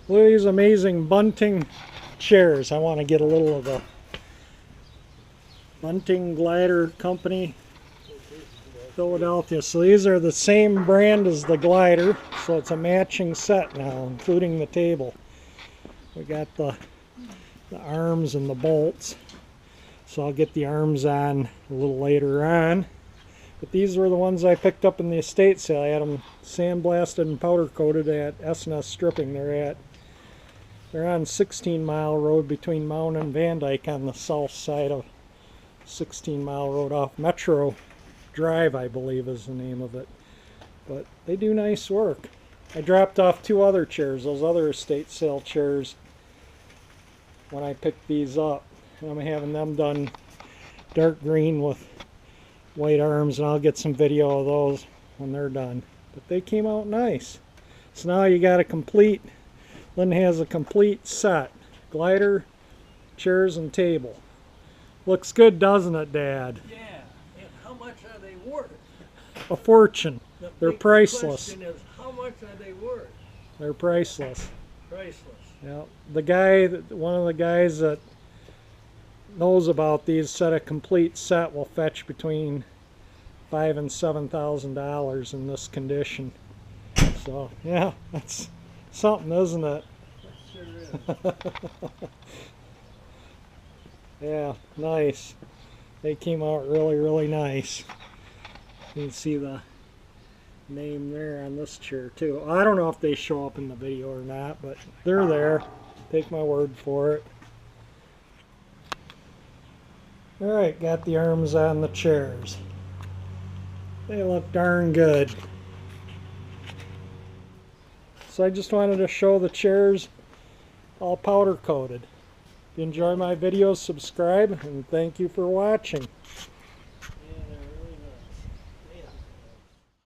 Look at these amazing Bunting chairs. I want to get a little of the Bunting Glider Company, Philadelphia. So these are the same brand as the glider, so it's a matching set now, including the table. We got the arms and the bolts, so I'll get the arms on a little later on. But these were the ones I picked up in the estate sale. I had them sandblasted and powder coated at S&S Stripping. They're on 16 Mile Road between Mountain and Van Dyke on the south side of 16 Mile Road off Metro Drive, I believe is the name of it. But they do nice work. I dropped off 2 other chairs, those other estate sale chairs, when I picked these up. And I'm having them done dark green with white arms, and I'll get some video of those when they're done. But they came out nice. So now you got a complete, Lynn has a complete set. Glider, chairs, and table. Looks good, doesn't it, Dad? Yeah, and how much are they worth? A fortune. They're priceless. The question is, how much are they worth? They're priceless. Priceless. Yeah, the guy, one of the guys that knows about these said a complete set will fetch between $5,000 and $7,000 in this condition. So yeah, that's something, isn't it? That sure is. Yeah, nice. They came out really nice. You can see the name there on this chair too. I don't know if they show up in the video or not, but they're there. Take my word for it. Alright, got the arms on the chairs. They look darn good. So I just wanted to show the chairs all powder coated. If you enjoy my videos, subscribe, and thank you for watching.